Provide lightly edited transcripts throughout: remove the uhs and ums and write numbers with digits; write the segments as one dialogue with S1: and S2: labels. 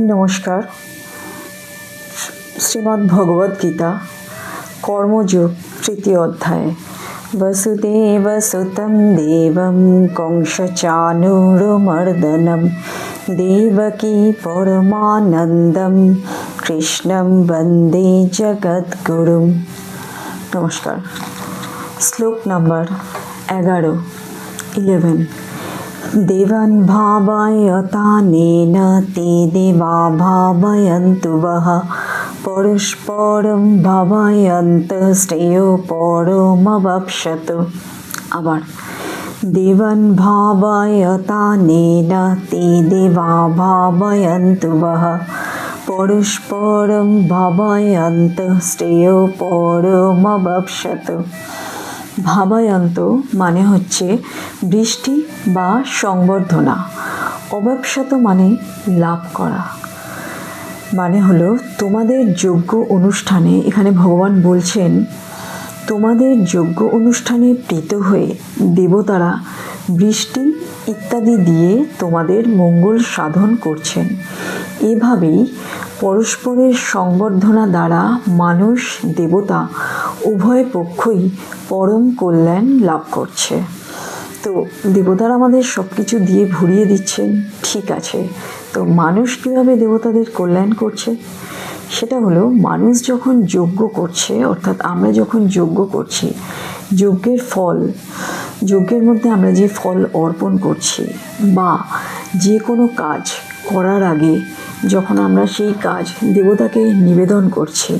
S1: নমস্কার। শ্রীমদ্ ভগবদ গীতা কর্মযোগ তৃতীয় অধ্যায়। বসুদেব সুতম দেবম কংসচানুরমর্দনম দেবকী পরমানন্দম কৃষ্ণম বন্দে জগদ্গুরুম। নমস্কার। শ্লোক নাম্বার 11। দেবান ভাবায়তানেন তে দেবা ভাবয়ন্তু বহ পরস্পরম ভাবয়ন্ত শ্রেয় পরমবপ্স্যতু। আবার দেবান ভাবায়তানেন তে দেবা ভাবয়ন্তু বহ পরস্পরম ভাবয়ন্ত শ্রেয় পরমবপ্স্যতু। ভাবায়ন্ত মানে হচ্ছে বৃষ্টি বা সংবর্ধনা, অবপ্স্যত মানে লাভ করা। মানে হলো তোমাদের যজ্ঞ অনুষ্ঠানে, এখানে ভগবান বলছেন তোমাদের যজ্ঞ অনুষ্ঠানে প্রীত হয়ে দেবতারা বৃষ্টি ইত্যাদি দিয়ে তোমাদের মঙ্গল সাধন করছেন। এভাবেই পরস্পরের সংবর্ধনা দ্বারা মানুষ দেবতা উভয় পক্ষই পরম কল্যাণ লাভ করছে। তো দেবতারা আমাদের সব কিছু দিয়ে ভরিয়ে দিচ্ছেন, ঠিক আছে। তো মানুষ কীভাবে দেবতাদের কল্যাণ করছে? সেটা হলো মানুষ যখন যজ্ঞ করছে, অর্থাৎ আমরা যখন যজ্ঞ করছি, যজ্ঞের ফল, যজ্ঞের মধ্যে আমরা যে ফল অর্পণ করছি বা যে কোনো কাজ করার আগে যখন আমরা সেই কাজ দেবতাকে নিবেদন করছি,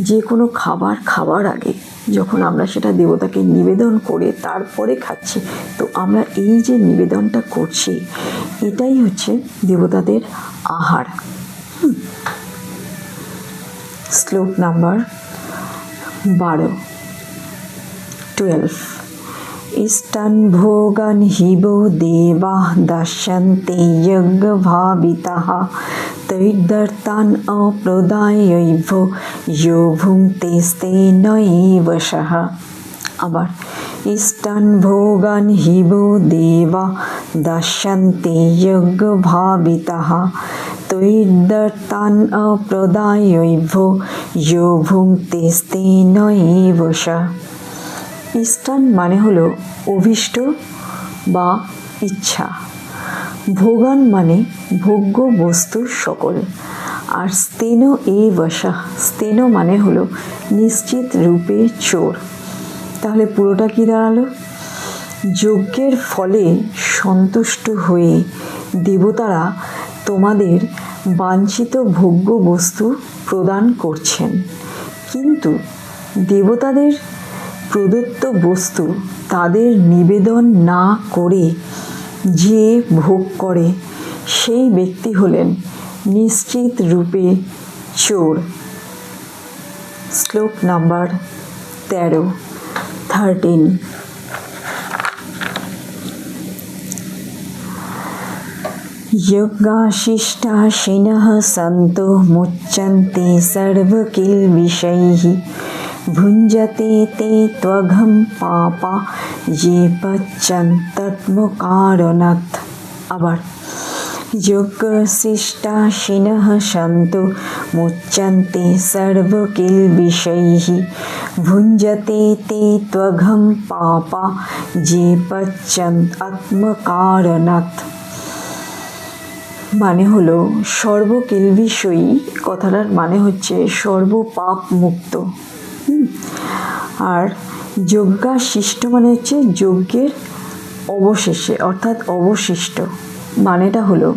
S1: যে কোনো খাবার খাবার আগে যখন আমরা সেটা দেবতাকে নিবেদন করে তারপরে খাচ্ছি, তো আমরা এই যে নিবেদনটা করছি এটাই হচ্ছে দেবতাদের আহার। শ্লোক নাম্বার 12। ইষ্টান ভোগান হিব দেবাঃ দাস্যন্তে যজ্ঞভাবিতাঃ তৈর্দর্তান অপ্রদায়ৈভ যো ভুঙ্ক্তেস্তেন এব সঃ। আবার ইষ্টান ভোগান হিব দেবা দাস্যন্তে যজ্ঞভাবিতাঃ তৈর্দর্তান অপ্রদায়ৈভ যো ভুঙ্ক্তেস্তেন এব সঃ। ইষ্টান মানে হলো অভীষ্ট বা ইচ্ছা, ভোগান মানে ভোগ্য বস্তু সকল, আর স্তেন এব সঃ, স্তেন মানে হলো নিশ্চিত রূপে চোর। তাহলে পুরোটা কি দাঁড়ালো? যজ্ঞের ফলে সন্তুষ্ট হয়ে দেবতারা তোমাদের বাঞ্ছিত ভোগ্য বস্তু প্রদান করছেন, কিন্তু দেবতাদের প্রদত্ত বস্তু তাদের নিবেদন না করে যে ভোগ করে সেই ব্যক্তি হলেন নিশ্চিত রূপে চোর। শ্লোক নাম্বার 13। যজ্ঞাশিষ্টাশিনঃ সন্তো মুচ্যন্তে সর্বকিলবিষৈঃ ভুঞ্জতে তে ত্বঘং পাপা যে পচ্যন্তত্মকারণাৎ। আবার যজ্ঞশিষ্টাশিনঃ সন্তো মুচ্যন্তে সর্বকিলবিষৈঃ ভুঞ্জতে তে ত্বঘং পাপা যে পচ্যন্তত্মকারণাৎ। মানে হলো সর্বকিলবিষয়ী, কথাটার মানে হচ্ছে সর্বপাপ মুক্ত। আর যজ্ঞাশিষ্ট মানে হচ্ছে যজ্ঞের অবশেষে, অর্থাৎ অবশিষ্ট। মানেটা হলো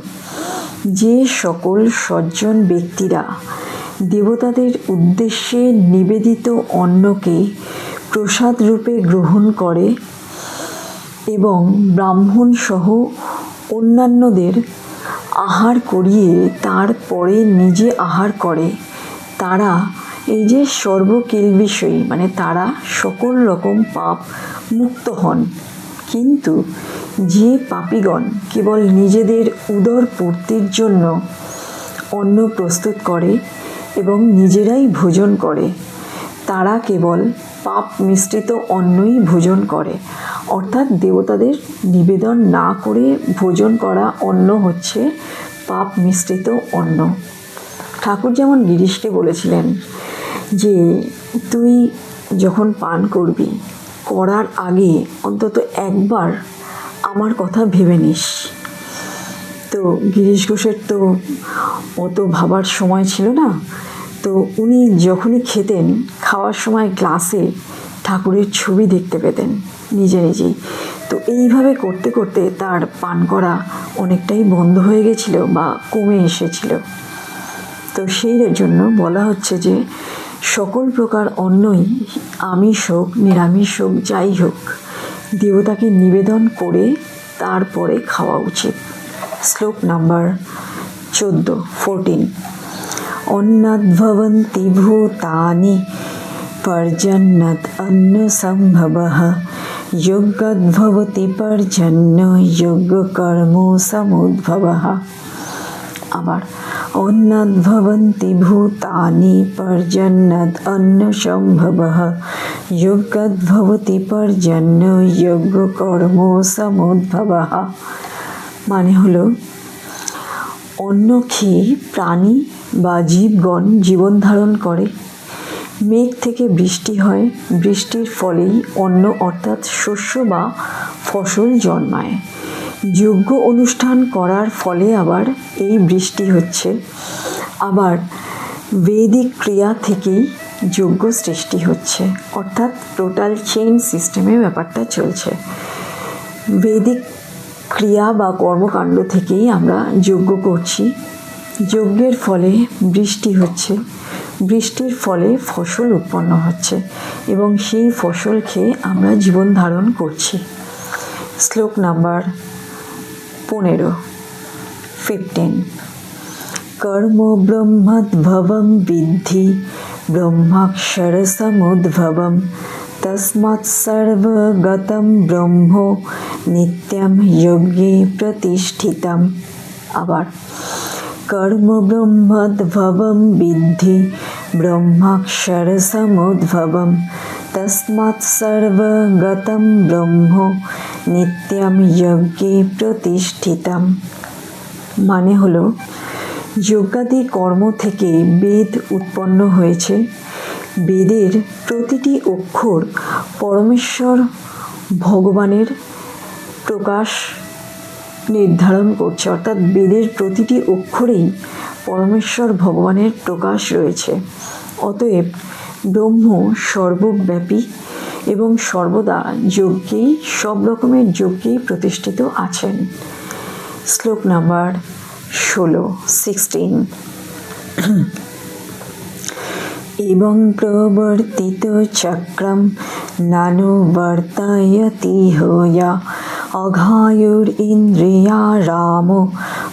S1: যে সকল সজ্জন ব্যক্তিরা দেবতাদের উদ্দেশ্যে নিবেদিত অন্নকে প্রসাদ রূপে গ্রহণ করে এবং ব্রাহ্মণ সহ অন্যান্যদের আহার করিয়ে তারপরে নিজে আহার করে, তারা এই যে সর্বকিলবিষয়ী মানে তারা সকল রকম পাপ মুক্ত হন। কিন্তু যে পাপীগণ কেবল নিজেদের উদর পূর্তির জন্য অন্ন প্রস্তুত করে এবং নিজেরাই ভোজন করে, তারা কেবল পাপ মিশ্রিত অন্নই ভোজন করে, অর্থাৎ দেবতাদের নিবেদন না করে ভোজন করা অন্ন হচ্ছে পাপ মিশ্রিত অন্ন। ঠাকুর যেমন গিরিশকে বলেছিলেন যে তুই যখন পান করবি, করার আগে অন্তত একবার আমার কথা ভেবে নিস। তো গিরিশ ঘোষের তো অত ভাবার সময় ছিল না, তো উনি যখনই খেতেন, খাওয়ার সময় গ্লাসে ঠাকুরের ছবি দেখতে পেতেন নিজে নিজেই। তো এইভাবে করতে করতে তার পান করা অনেকটাই বন্ধ হয়ে গেছিল বা কমে এসেছিল। তো সেই জন্য বলা হচ্ছে যে সকল প্রকার অন্নই, আমিষ হোক নিরামিষ হোক যাই হোক, দেবতাকে নিবেদন করে তারপরে খাওয়া উচিত। শ্লোক নাম্বার 14। অন্নাদ্ভবন্তি ভূতানি পর্জন্যৎ অন্ন সম্ভবঃ যোগাদ্ভবতি পর্জন্য যোগ্য কর্ম সমুদ্ভবঃ। আবার অন্নাদ্ভবন্তি ভূতানি পর্জন্যৎ অন্ন সম্ভবঃ যোগাদ্ভবতি পর্জন্য যোগ্য কর্ম সমুদ্ভবঃ। মানে হলো অন্ন খেয়ে প্রাণী বা জীবগণ জীবন ধারণ করে। মেঘ থেকে বৃষ্টি হয়, বৃষ্টির ফলেই অন্ন অর্থাৎ শস্য বা ফসল জন্মায়। যজ্ঞ অনুষ্ঠান করার ফলে আবার এই বৃষ্টি হচ্ছে। আবার বৈদিক ক্রিয়া থেকেই যজ্ঞ সৃষ্টি হচ্ছে, অর্থাৎ টোটাল চেইন সিস্টেমে ব্যাপারটা চলছে। বৈদিক ক্রিয়া বা কর্মকাণ্ড থেকেই আমরা যজ্ঞ করছি, যজ্ঞের ফলে বৃষ্টি হচ্ছে, বৃষ্টির ফলে ফসল উৎপন্ন হচ্ছে এবং সেই ফসল খেয়ে আমরা জীবন ধারণ করছি। শ্লোক নাম্বার 15। কর্ম ব্রহ্মোদ্ভবম বিদ্ধি ব্রহ্মাক্ষর সমুদ্ভবম তস্মাৎ সর্বগতম ব্রহ্ম নিত্যম যজ্ঞে প্রতিষ্ঠিতম। আবার কর্ম ব্রহ্মোদ্ভবম বিদ্ধি ব্রহ্মাক্ষর সমুদ্ভবম তস্মাৎ সর্বগতম ব্রহ্ম নিত্যম যজ্ঞে প্রতিষ্ঠিতম। মানে হলো যজ্ঞাদি কর্ম থেকে বেদ উৎপন্ন হয়েছে। বেদের প্রতিটি অক্ষর পরমেশ্বর ভগবানের প্রকাশ নির্ধারণ করছে, অর্থাৎ বেদের প্রতিটি অক্ষরেই পরমেশ্বর ভগবানের প্রকাশ রয়েছে। অতএব ব্রহ্ম সর্বব্যাপী এবং সর্বদা যজ্ঞেই, সব রকমের যজ্ঞেই প্রতিষ্ঠিত আছেন। শ্লোক নাম্বার 16। এবং প্রবর্তিত চক্রম নানুবর্তয়তি হয়া অঘায়ুর ইন্দ্রিয়া রাম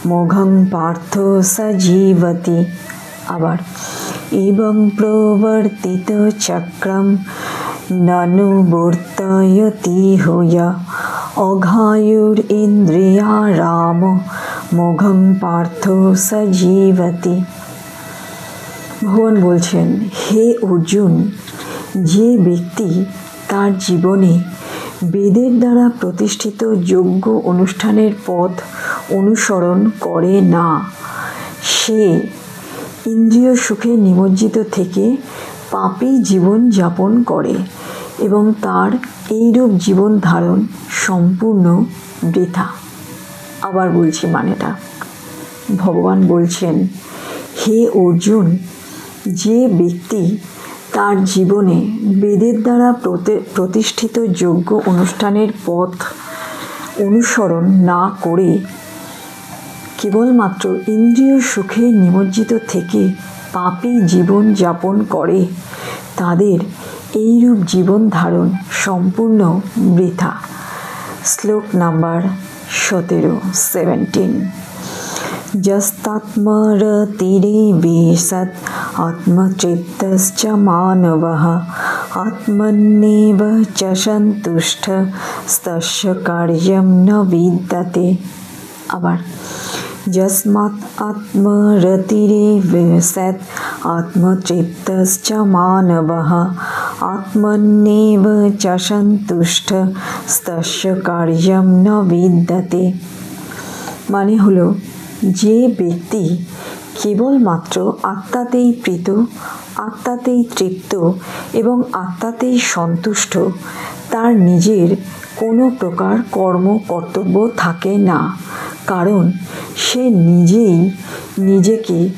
S1: মোঘং পার্থ সজীবতি। আবার এবং প্রবর্তিত চক্রম নানুবর্তয়তি হয়া অঘায়ুর ইন্দ্রিয়া রাম মোঘং পার্থ সজীবতি। ভগবান বলছেন, হে অর্জুন, যে ব্যক্তি তার জীবনে বেদের দ্বারা প্রতিষ্ঠিত যজ্ঞ অনুষ্ঠানের পথ অনুসরণ করে না, সে ইন্দ্রিয় সুখে নিমজ্জিত থেকে পাপী জীবন যাপন করে এবং তার এইরূপ জীবন ধারণ সম্পূর্ণ বৃথা। আবার বলছি মানেটা। ভগবান বলছেন, হে অর্জুন, যে ব্যক্তি তার জীবনে বেদের দ্বারা প্রতিষ্ঠিত যজ্ঞ অনুষ্ঠানের পথ অনুসরণ না করে কেবলমাত্র ইন্দ্রিয় সুখে নিমজ্জিত থেকে পাপী জীবন যাপন করে, তাদের এইরূপ জীবন ধারণ সম্পূর্ণ বৃথা। শ্লোক নাম্বার 17। যস্তাত্মরতিরেবেশৎ আত্মচিত্তশ্চ মানবঃ আত্মন্যেব চ সন্তুষ্টঃ তস্য কার্যং ন বিদ্যতে। আবার যস্মাৎ আত্মরতিরেবেশৎ আত্মচিত্তশ্চ মানবঃ আত্মন্যেব চ সন্তুষ্টঃ তস্য কার্যং ন বিদ্যতে। মানে হলো যে ব্যক্তি কেবলমাত্র আত্মাতেই প্রীত, আত্মাতেই তৃপ্ত এবং আত্মাতেই সন্তুষ্ট, তার নিজের কোনো প্রকার কর্ম কর্তব্য থাকে না, কারণ সে নিজেই নিজেকে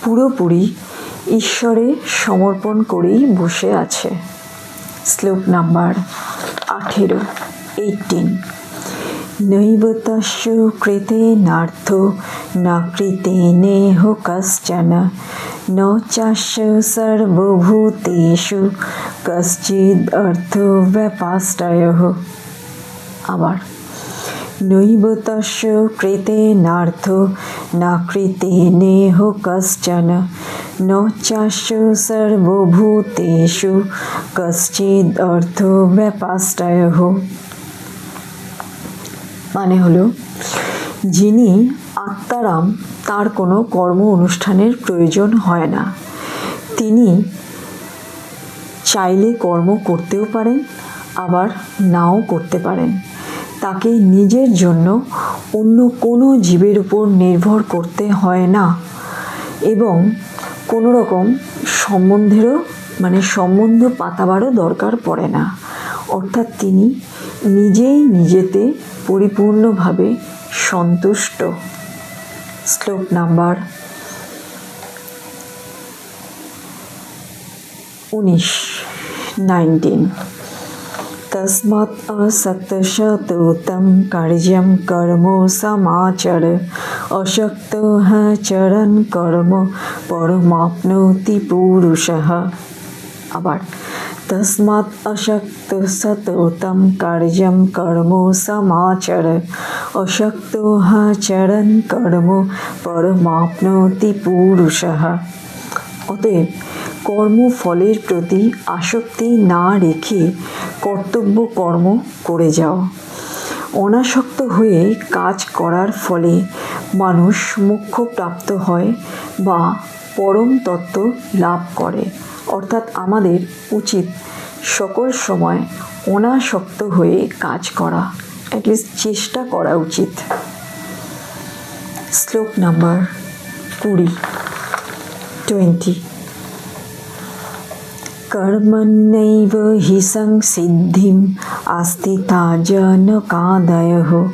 S1: পুরোপুরি ঈশ্বরে সমর্পণ করেই বসে আছে। শ্লোক নাম্বার 18। নৈব তস্য কৃতেনার্থো ন কৃতেনেহ কশ্চন ন চাস্য সর্বভূতেষু কশ্চিদ অর্থো ব্যপাশ্রয়ঃ। আবার নৈব তস্য কৃতেনার্থো ন কৃতেনেহ কশ্চন ন চাস্য সর্বভূতেষু কশ্চিদ অর্থো ব্যপাশ্রয়ঃ। মানে হলো, যিনি আত্মারাম তার কোনো কর্ম অনুষ্ঠানের প্রয়োজন হয় না। তিনি চাইলে কর্ম করতেও পারেন, আবার নাও করতে পারেন। তাকে নিজের জন্য অন্য কোনো জীবের উপর নির্ভর করতে হয় না এবং কোনো রকম সম্বন্ধ পাতাবারও দরকার পড়ে না। অর্থাৎ তিনি নিজেই নিজেতে পরিপূর্ণভাবে সন্তুষ্ট। শ্লোক নাম্বার 19। তস্মাৎ অসক্তশতোতম কার্যম কর্ম সমাচর অশক্তঃ চরণ কর্ম পরমাপ্নোতি পুরুষঃ। আবার তস্মাৎ অশক্তশতোতম কার্যম কর্ম সমাচর অশক্তঃ চরণ কর্ম পরমাপ্নোতি পুরুষঃ। অতএব কর্মফলের প্রতি আসক্তি না রেখে কর্তব্য কর্ম করে যাও। অনাসক্ত হয়ে কাজ করার ফলে মানুষ মোক্ষ প্রাপ্ত হয় বা পরম তত্ত্ব লাভ করে। অর্থাৎ আমাদের উচিত সকল সময় অনাসক্ত হয়ে কাজ করা, অ্যাটলিস্ট চেষ্টা করা উচিত। শ্লোক নাম্বার 20। কর্মণ্যৈব হি সংসিদ্ধিম আস্থিতা জনকাদয়ঃ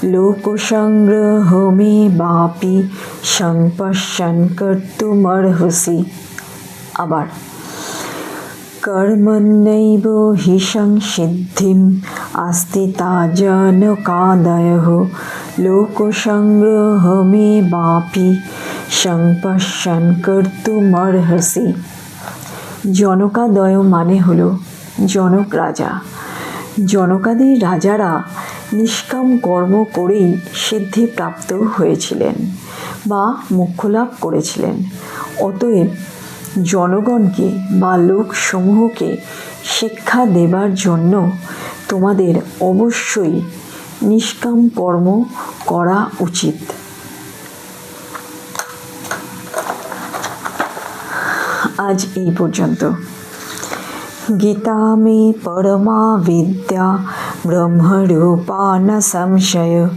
S1: লোকসংগ্রহমেবাপি সংপশ্যন কর্তুমর্হসি। আবার কর্মণ্যৈব হি সংসিদ্ধিম আস্থিতা জনকাদয়ঃ লোকসংগ্রহমেবাপি সংপশ্যন কর্তুমর্হসি। জনকাদয় মানে হলো জনক রাজা। জনকাদির রাজারা নিষ্কাম কর্ম করেই সিদ্ধিপ্রাপ্ত হয়েছিলেন বা মোক্ষলাভ করেছিলেন। অতএব জনগণকে বা লোকসমূহকে শিক্ষা দেবার জন্য তোমাদের অবশ্যই নিষ্কাম কর্ম করা উচিত। আজ এই পর্যন্ত। গীতা মে পরমা বিদ্যা ব্রহ্মরূপা ন সংশয়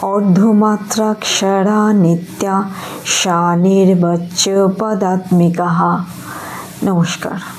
S1: অর্ধমাত্রাক্ষরা নিত্যা সা নির্বচ্চ পদাত্মিকা। নমস্কার।